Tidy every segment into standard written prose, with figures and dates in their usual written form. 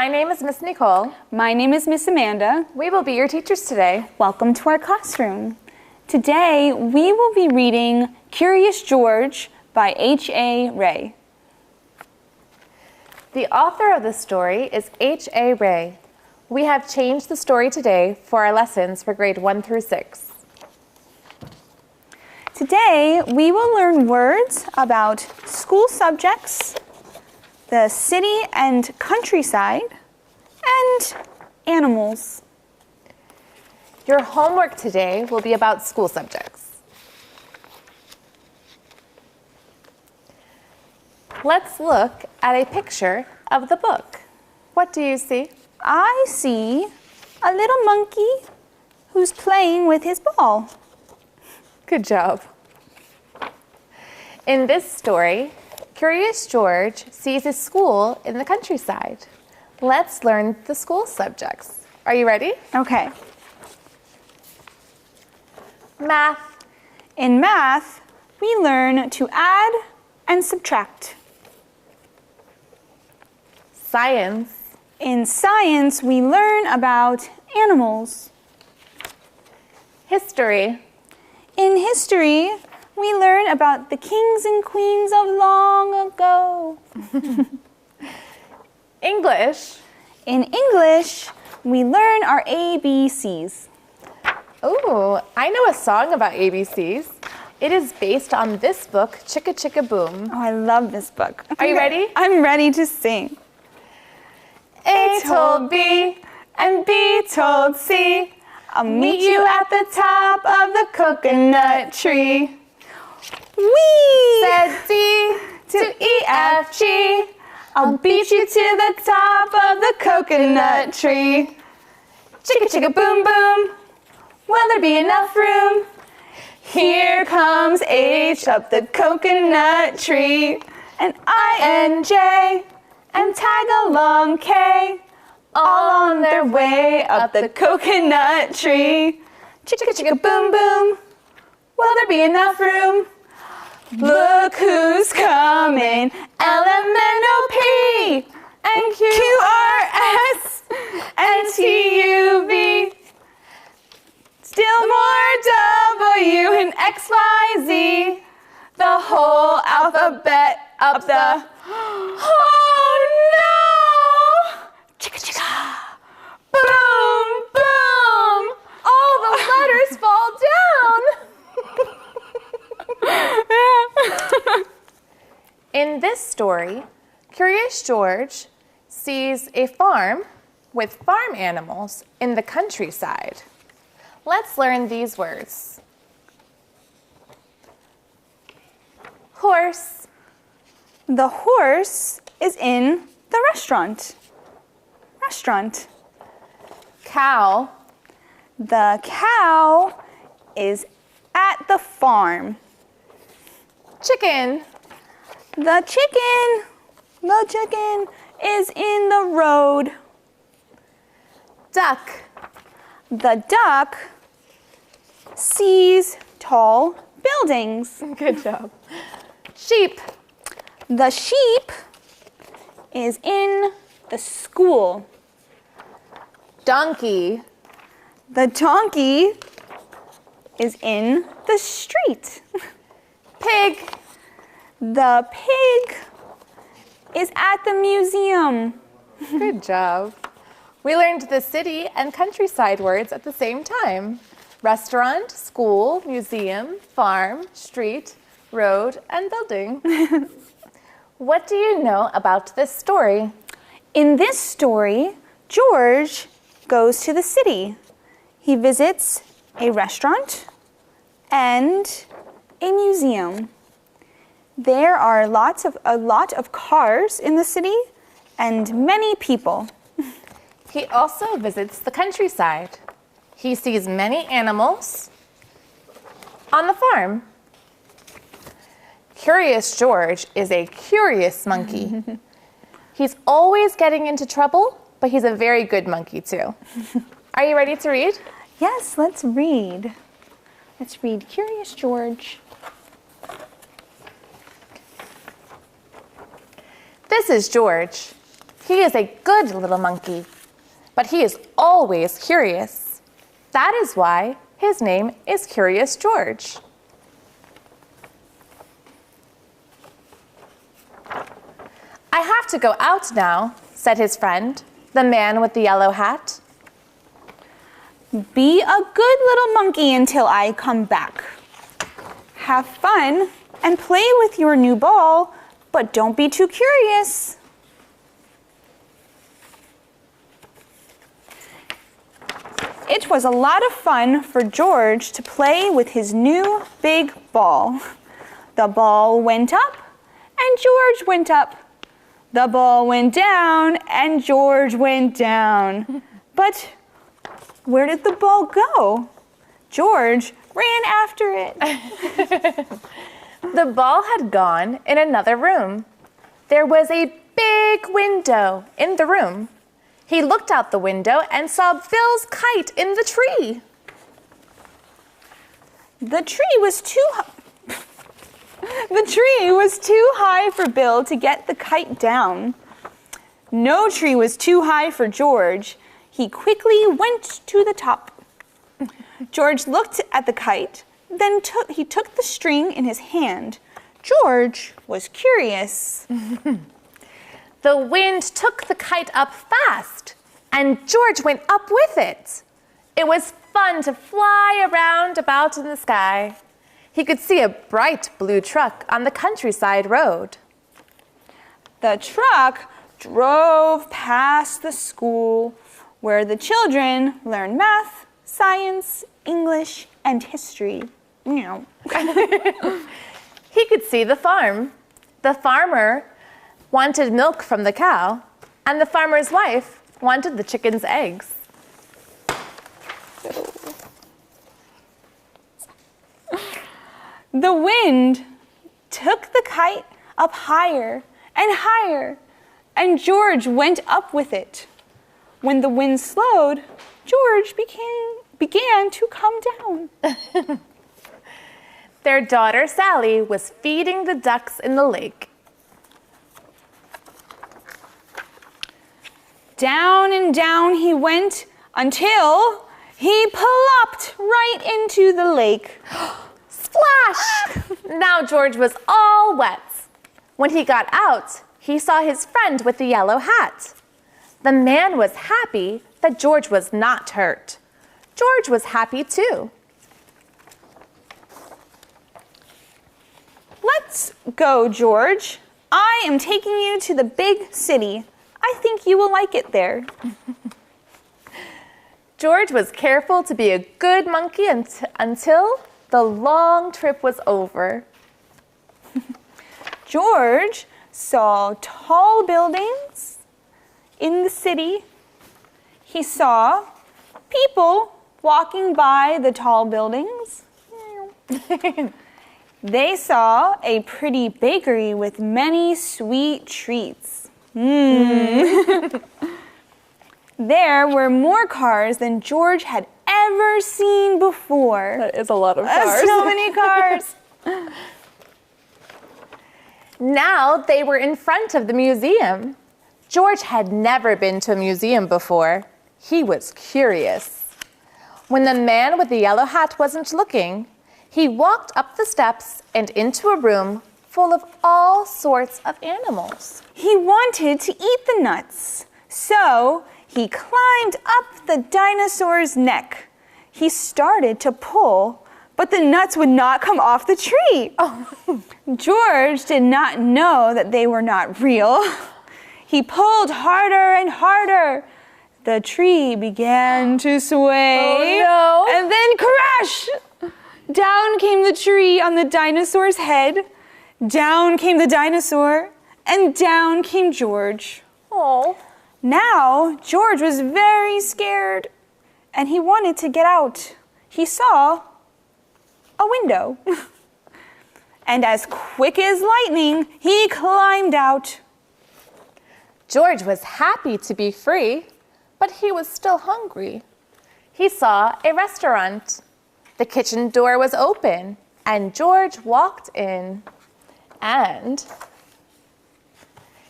My name is Miss Nicole. My name is Miss Amanda. We will be your teachers today. Welcome to our classroom. Today, we will be reading Curious George by H.A. Rey. The author of the story is H.A. Rey. We have changed the story today for our lessons for grade 1 through 6. Today, we will learn words about school subjects, the city and countryside, and animals. Your homework today will be about school subjects. Let's look at a picture of the book. What do you see? I see a little monkey who's playing with his ball. Good job. In this story, Curious George sees a school in the countryside. Let's learn the school subjects. Are you ready? Okay. Math. In math, we learn to add and subtract. Science. In science, we learn about animals. History. In history, we learn about the kings and queens of long ago. English. In English, we learn our ABCs. Ooh, I know a song about ABCs. It is based on this book, Chicka Chicka Boom. Oh, I love this book. Are you ready? I'm ready to sing. A told B and B told C, I'll meet you at the top of the coconut tree. We said D to E, F, G. I'll beat you to the top of the coconut tree. Chicka chicka boom boom. Will there be enough room? Here comes H up the coconut tree. And I and J and tag along K, all on their way up the coconut tree. Chicka chicka boom boom. Will there be enough room? Look who's coming, L-M-N-O-P and Q-R-S and T-U-V. Still more W and X-Y-Z, the whole alphabet up the... Oh no! Chicka chicka! Boom, boom! All the letters fall down! In this story, Curious George sees a farm with farm animals in the countryside. Let's learn these words. Horse. The horse is in the restaurant. Restaurant. Cow. The cow is at the farm. Chicken. The chicken is in the road. Duck. The duck sees tall buildings. Good job. Sheep. The sheep is in the school. Donkey. The donkey is in the street. Pig. The pig is at the museum. Good job. We learned the city and countryside words at the same time. Restaurant, school, museum, farm, street, road, and building. What do you know about this story? In this story, George goes to the city. He visits a restaurant and a museum. There are a lot of cars in the city and many people. He also visits the countryside. He sees many animals on the farm. Curious George is a curious monkey. He's always getting into trouble, but he's a very good monkey too. Are you ready to read? Yes, let's read. Let's read Curious George. This is George. He is a good little monkey, but he is always curious. That is why his name is Curious George. I have to go out now, said his friend, the man with the yellow hat. Be a good little monkey until I come back. Have fun and play with your new ball, but don't be too curious. It was a lot of fun for George to play with his new big ball. The ball went up and George went up. The ball went down and George went down. But where did the ball go? George ran after it. The ball had gone in another room. There was a big window in the room. He looked out the window and saw Bill's kite in the tree. The tree was too high for Bill to get the kite down. No tree was too high for George. He quickly went to the top. George looked at the kite, then he took the string in his hand. George was curious. The wind took the kite up fast, and George went up with it. It was fun to fly around about in the sky. He could see a bright blue truck on the countryside road. The truck drove past the school where the children learn math, science, English, and history. He could see the farm. The farmer wanted milk from the cow, and the farmer's wife wanted the chicken's eggs. The wind took the kite up higher and higher, and George went up with it. When the wind slowed, George began to come down. Their daughter Sally was feeding the ducks in the lake. Down and down he went until he plopped right into the lake. Splash! Now George was all wet. When he got out, he saw his friend with the yellow hat. The man was happy that George was not hurt. George was happy too. Let's go, George. I am taking you to the big city. I think you will like it there. George was careful to be a good monkey until the long trip was over. George saw tall buildings in the city. He saw people walking by the tall buildings. They saw a pretty bakery with many sweet treats. There were more cars than George had ever seen before. That is a lot of cars. So many cars. Now they were in front of the museum. George had never been to a museum before. He was curious. When the man with the yellow hat wasn't looking, he walked up the steps and into a room full of all sorts of animals. He wanted to eat the nuts, so he climbed up the dinosaur's neck. He started to pull, but the nuts would not come off the tree. George did not know that they were not real. He pulled harder and harder. The tree began to sway. Oh, no. And then crash! Down came the tree on the dinosaur's head. Down came the dinosaur, and down came George. Oh. Now, George was very scared, and he wanted to get out. He saw a window. And as quick as lightning, he climbed out. George was happy to be free, but he was still hungry. He saw a restaurant. The kitchen door was open, and George walked in. And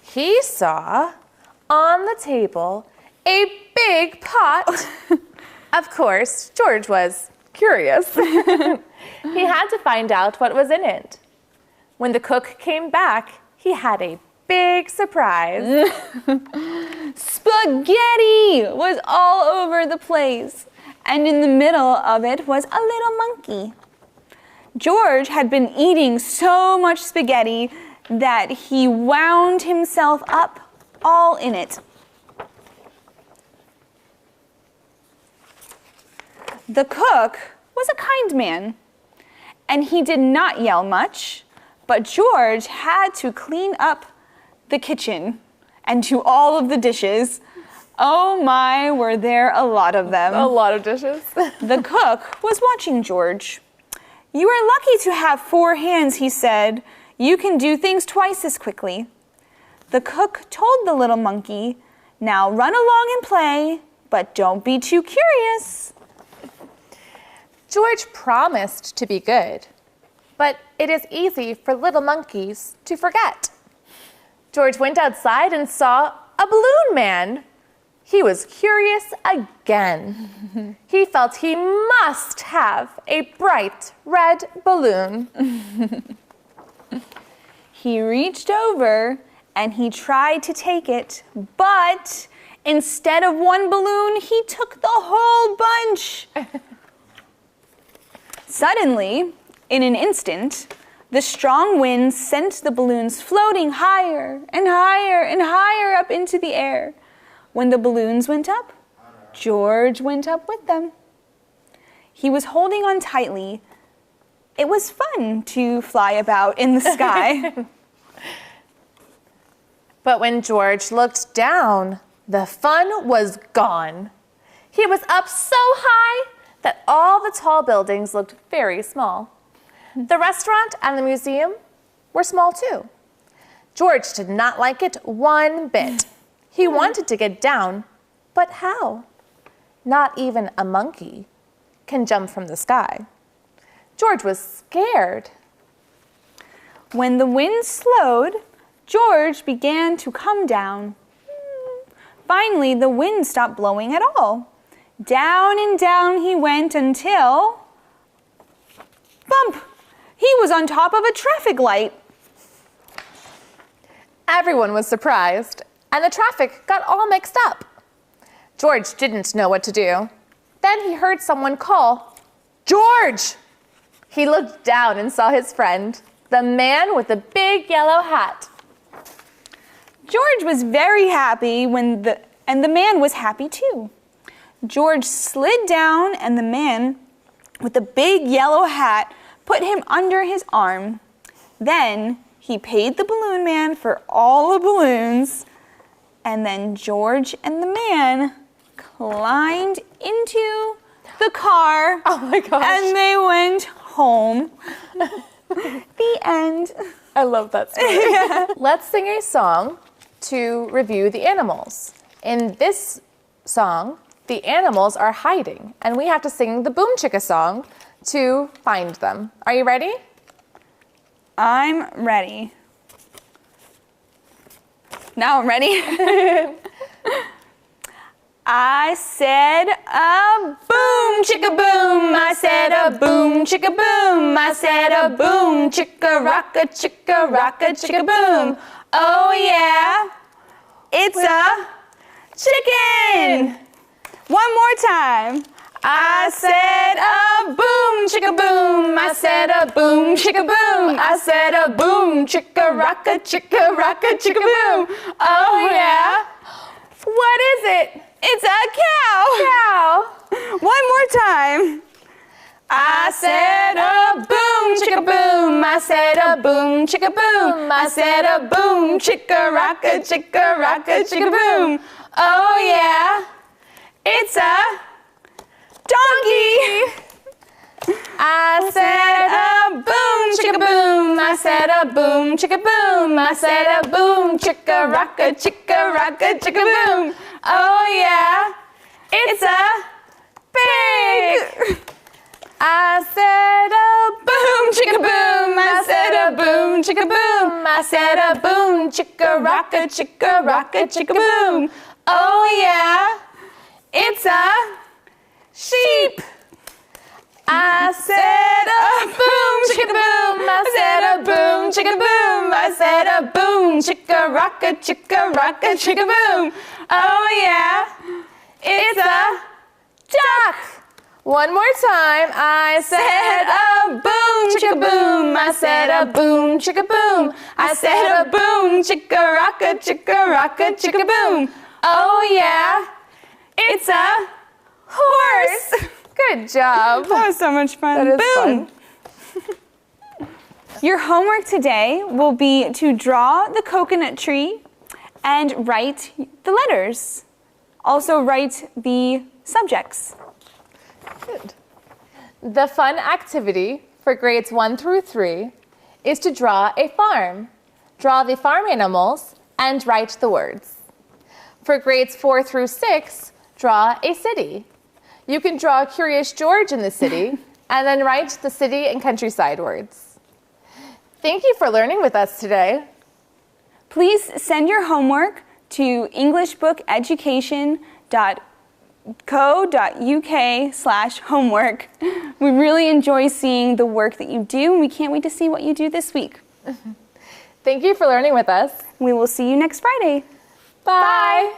he saw On the table, a big pot. Of course, George was curious. He had to find out what was in it. When the cook came back, he had a big surprise. Spaghetti was all over the place, and in the middle of it was a little monkey. George had been eating so much spaghetti that he wound himself up all in it. The cook was a kind man, and he did not yell much, but George had to clean up the kitchen and do all of the dishes. Oh my, were there a lot of them. A lot of dishes. The cook was watching George. "You are lucky to have 4 hands," he said. "You can do things twice as quickly." The cook told the little monkey, "Now run along and play, but don't be too curious." George promised to be good, but it is easy for little monkeys to forget. George went outside and saw a balloon man. He was curious again. He felt he must have a bright red balloon. He reached over and he tried to take it, but instead of one balloon, he took the whole bunch. Suddenly, in an instant, the strong wind sent the balloons floating higher and higher and higher up into the air. When the balloons went up, George went up with them. He was holding on tightly. It was fun to fly about in the sky. But when George looked down, the fun was gone. He was up so high that all the tall buildings looked very small. The restaurant and the museum were small too. George did not like it one bit. He wanted to get down, but how? Not even a monkey can jump from the sky. George was scared. When the wind slowed, George began to come down. Finally, the wind stopped blowing at all. Down and down he went until... bump! He was on top of a traffic light. Everyone was surprised, and the traffic got all mixed up. George didn't know what to do. Then he heard someone call, "George!" He looked down and saw his friend, the man with the big yellow hat. George was very happy and the man was happy too. George slid down and the man with the big yellow hat put him under his arm. Then he paid the balloon man for all the balloons, and then George and the man climbed into the car. Oh my gosh. And they went home. The end. I love that story. Let's sing a song to review the animals. In this song, the animals are hiding, and we have to sing the Boom Chicka song to find them. Are you ready? I'm ready. Now I'm ready. I said a boom chicka boom. I said a boom chicka boom. I said a boom chicka rocka chicka boom. Oh yeah, it's a chicken. One more time. I said a boom chicka boom. I said a boom chicka boom. I said a boom chicka rocka chicka boom. Oh yeah. What is it? It's a cow. Cow. One more time. I said a boom chicka boom. I said a boom chicka boom. I said a boom chicka rocka chicka boom. Oh yeah. It's a donkey. I said a boom chicka boom. I said a boom chicka boom. I said a boom chicka rocka chicka boom. Oh yeah, it's a pig. I said a boom chicka boom. I said a boom boom, chicka boom. I said a boom, chicka rocka, chicka boom. Oh yeah, it's a sheep. I said a boom, chicka boom. I said a boom, chicka boom. I said a boom, chicka rocka, chicka boom. Oh yeah, it's a duck. One more time. I said a boom, chicka boom. I said a boom, chicka boom. I said a boom, chicka rocka, chicka boom. Oh yeah, it's a horse. Good job. That was so much fun. That is boom. fun. Your homework today will be to draw the coconut tree and write the letters. Also write the subjects. Good. The fun activity for grades 1 through 3 is to draw a farm. Draw the farm animals and write the words. For grades 4 through 6, draw a city. You can draw Curious George in the city and then write the city and countryside words. Thank you for learning with us today. Please send your homework to englishbookeducation.co.uk/homework. We really enjoy seeing the work that you do, and we can't wait to see what you do this week. Thank you for learning with us. We will see you next Friday. Bye.